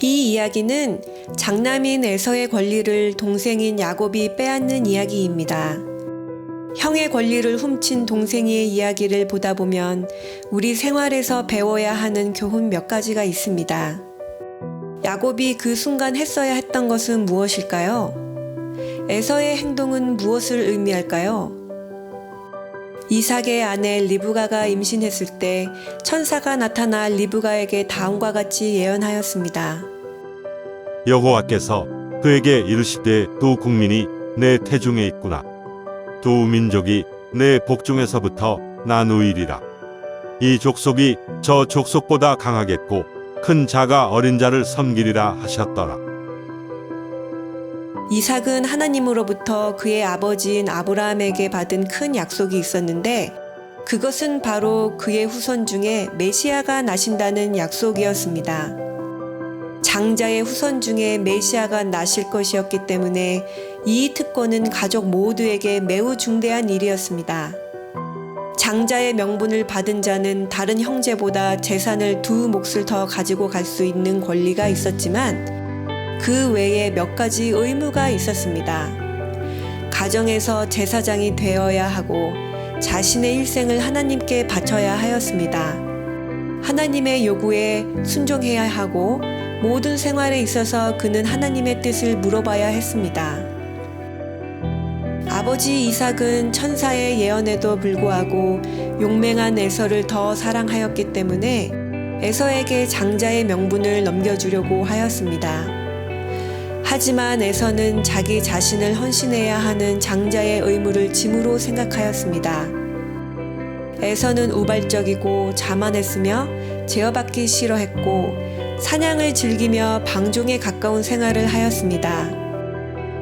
이 이야기는 장남인 에서의 권리를 동생인 야곱이 빼앗는 이야기입니다. 형의 권리를 훔친 동생의 이야기를 보다 보면 우리 생활에서 배워야 하는 교훈 몇 가지가 있습니다. 야곱이 그 순간 했어야 했던 것은 무엇일까요? 에서의 행동은 무엇을 의미할까요? 이삭의 아내 리브가가 임신했을 때 천사가 나타나 리브가에게 다음과 같이 예언하였습니다. 여호와께서 그에게 이르시되 두 국민이 내 태중에 있구나. 두 민족이 내 복중에서부터 나누이리라. 이 족속이 저 족속보다 강하겠고 큰 자가 어린 자를 섬기리라 하셨더라. 이삭은 하나님으로부터 그의 아버지인 아브라함에게 받은 큰 약속이 있었는데 그것은 바로 그의 후손 중에 메시아가 나신다는 약속이었습니다. 장자의 후손 중에 메시아가 나실 것이었기 때문에 이 특권은 가족 모두에게 매우 중대한 일이었습니다. 장자의 명분을 받은 자는 다른 형제보다 재산을 두 몫을 더 가지고 갈 수 있는 권리가 있었지만 그 외에 몇 가지 의무가 있었습니다. 가정에서 제사장이 되어야 하고 자신의 일생을 하나님께 바쳐야 하였습니다. 하나님의 요구에 순종해야 하고 모든 생활에 있어서 그는 하나님의 뜻을 물어봐야 했습니다. 아버지 이삭은 천사의 예언에도 불구하고 용맹한 에서를 더 사랑하였기 때문에 에서에게 장자의 명분을 넘겨주려고 하였습니다. 하지만 에서는 자기 자신을 헌신해야 하는 장자의 의무를 짐으로 생각하였습니다. 에서는 우발적이고 자만했으며 제어받기 싫어했고 사냥을 즐기며 방종에 가까운 생활을 하였습니다.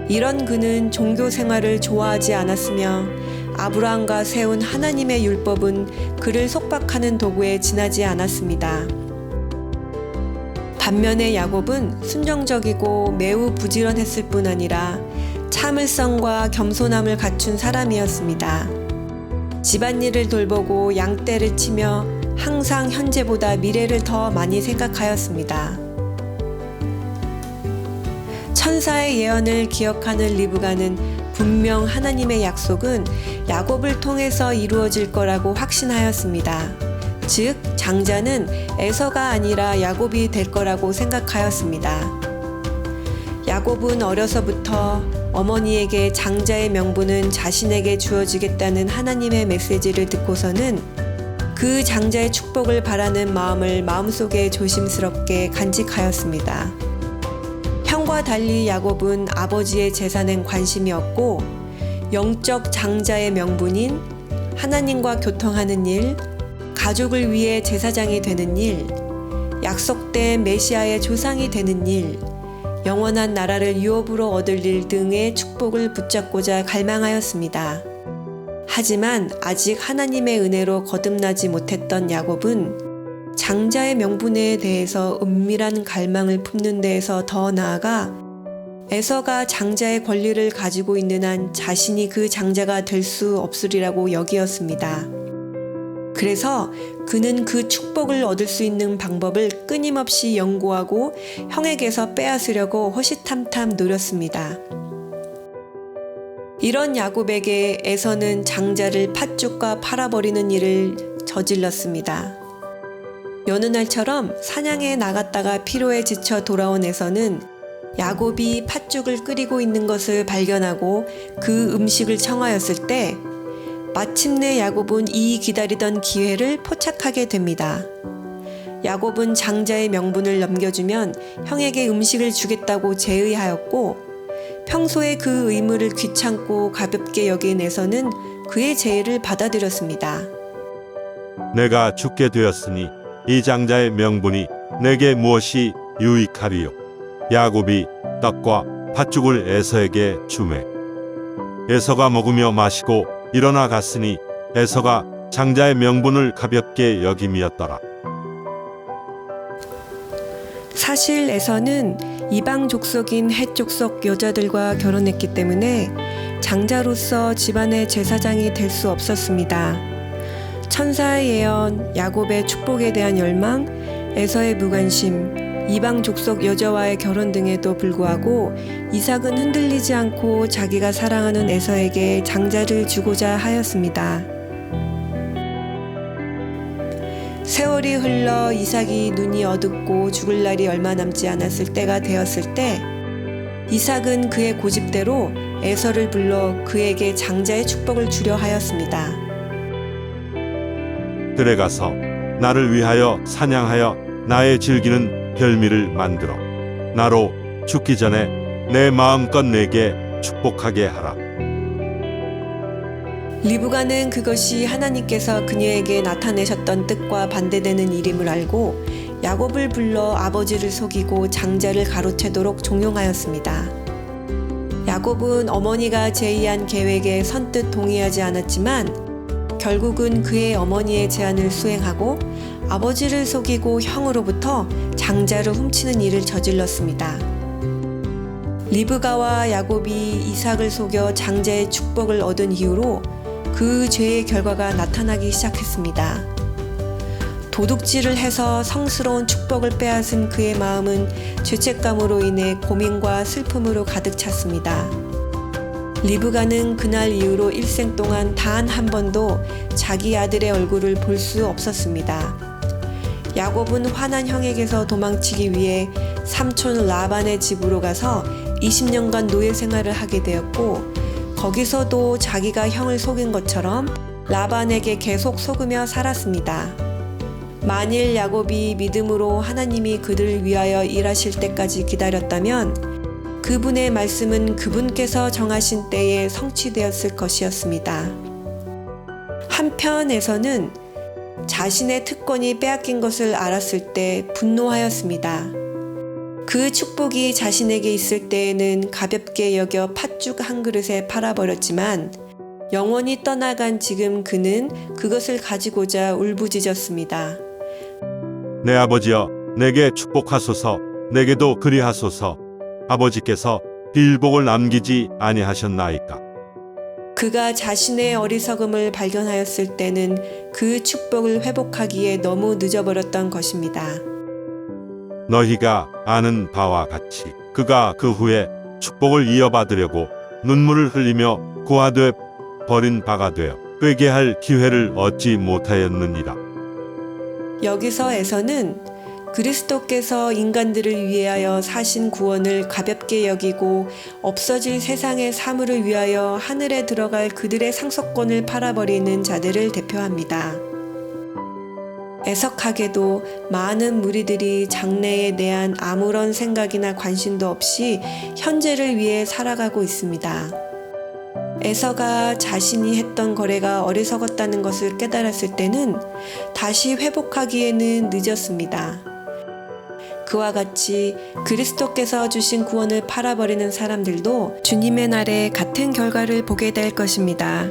이런 그는 종교 생활을 좋아하지 않았으며 아브라함과 세운 하나님의 율법은 그를 속박하는 도구에 지나지 않았습니다. 반면에 야곱은 순종적이고 매우 부지런했을 뿐 아니라 참을성과 겸손함을 갖춘 사람이었습니다. 집안일을 돌보고 양떼를 치며 항상 현재보다 미래를 더 많이 생각하였습니다. 천사의 예언을 기억하는 리브가는 분명 하나님의 약속은 야곱을 통해서 이루어질 거라고 확신하였습니다. 즉, 장자는 에서가 아니라 야곱이 될 거라고 생각하였습니다. 야곱은 어려서부터 어머니에게 장자의 명분은 자신에게 주어지겠다는 하나님의 메시지를 듣고서는 그 장자의 축복을 바라는 마음을 마음속에 조심스럽게 간직하였습니다. 형과 달리 야곱은 아버지의 재산엔 관심이 없고 영적 장자의 명분인 하나님과 교통하는 일, 가족을 위해 제사장이 되는 일, 약속된 메시아의 조상이 되는 일, 영원한 나라를 유업으로 얻을 일 등의 축복을 붙잡고자 갈망하였습니다. 하지만 아직 하나님의 은혜로 거듭나지 못했던 야곱은 장자의 명분에 대해서 은밀한 갈망을 품는 데에서 더 나아가 에서가 장자의 권리를 가지고 있는 한 자신이 그 장자가 될 수 없으리라고 여기었습니다. 그래서 그는 그 축복을 얻을 수 있는 방법을 끊임없이 연구하고 형에게서 빼앗으려고 호시탐탐 노렸습니다. 이런 야곱에게 에서는 장자를 팥죽과 팔아버리는 일을 저질렀습니다. 여느 날처럼 사냥에 나갔다가 피로에 지쳐 돌아온 에서는 야곱이 팥죽을 끓이고 있는 것을 발견하고 그 음식을 청하였을 때 마침내 야곱은 이 기다리던 기회를 포착하게 됩니다. 야곱은 장자의 명분을 넘겨주면 형에게 음식을 주겠다고 제의하였고 평소에 그 의무를 귀찮고 가볍게 여긴 에서는 그의 제의를 받아들였습니다. 내가 죽게 되었으니 이 장자의 명분이 내게 무엇이 유익하리요. 야곱이 떡과 팥죽을 에서에게 주매 에서가 먹으며 마시고 일어나 갔으니 에서가 장자의 명분을 가볍게 여김이었더라. 사실 에서는 이방 족속인 헷 족속 여자들과 결혼했기 때문에 장자로서 집안의 제사장이 될 수 없었습니다. 천사의 예언, 야곱의 축복에 대한 열망, 에서의 무관심, 이방 족속 여자와의 결혼 등에도 불구하고 이삭은 흔들리지 않고 자기가 사랑하는 에서에게 장자를 주고자 하였습니다. 세월이 흘러 이삭이 눈이 어둡고 죽을 날이 얼마 남지 않았을 때가 되었을 때 이삭은 그의 고집대로 에서를 불러 그에게 장자의 축복을 주려 하였습니다. 들에 가서 나를 위하여 사냥하여 나의 즐기는 별미를 만들어 나로 죽기 전에 내 마음껏 내게 축복하게 하라. 리브가는 그것이 하나님께서 그녀에게 나타내셨던 뜻과 반대되는 일임을 알고 야곱을 불러 아버지를 속이고 장자를 가로채도록 종용하였습니다. 야곱은 어머니가 제의한 계획에 선뜻 동의하지 않았지만 결국은 그의 어머니의 제안을 수행하고 아버지를 속이고 형으로부터 장자를 훔치는 일을 저질렀습니다. 리브가와 야곱이 이삭을 속여 장자의 축복을 얻은 이후로 그 죄의 결과가 나타나기 시작했습니다. 도둑질을 해서 성스러운 축복을 빼앗은 그의 마음은 죄책감으로 인해 고민과 슬픔으로 가득 찼습니다. 리브가는 그날 이후로 일생 동안 단 한 번도 자기 아들의 얼굴을 볼 수 없었습니다. 야곱은 화난 형에게서 도망치기 위해 삼촌 라반의 집으로 가서 20년간 노예 생활을 하게 되었고 거기서도 자기가 형을 속인 것처럼 라반에게 계속 속으며 살았습니다. 만일 야곱이 믿음으로 하나님이 그들을 위하여 일하실 때까지 기다렸다면 그분의 말씀은 그분께서 정하신 때에 성취되었을 것이었습니다. 한편에서는 자신의 특권이 빼앗긴 것을 알았을 때 분노하였습니다. 그 축복이 자신에게 있을 때에는 가볍게 여겨 팥죽 한 그릇에 팔아버렸지만 영원히 떠나간 지금 그는 그것을 가지고자 울부짖었습니다. 내 아버지여 내게 축복하소서. 내게도 그리하소서. 아버지께서 빌복을 남기지 아니하셨나이까. 그가 자신의 어리석음을 발견하였을 때는 그 축복을 회복하기에 너무 늦어버렸던 것입니다. 너희가 아는 바와 같이 그가 그 후에 축복을 이어받으려고 눈물을 흘리며 고아돼 버린 바가 되어 회개할 기회를 얻지 못하였느니라. 여기서 에서는 그리스도께서 인간들을 위하여 사신 구원을 가볍게 여기고 없어질 세상의 사물을 위하여 하늘에 들어갈 그들의 상속권을 팔아버리는 자들을 대표합니다. 애석하게도 많은 무리들이 장래에 대한 아무런 생각이나 관심도 없이 현재를 위해 살아가고 있습니다. 에서가 자신이 했던 거래가 어리석었다는 것을 깨달았을 때는 다시 회복하기에는 늦었습니다. 그와 같이 그리스도께서 주신 구원을 팔아버리는 사람들도 주님의 날에 같은 결과를 보게 될 것입니다.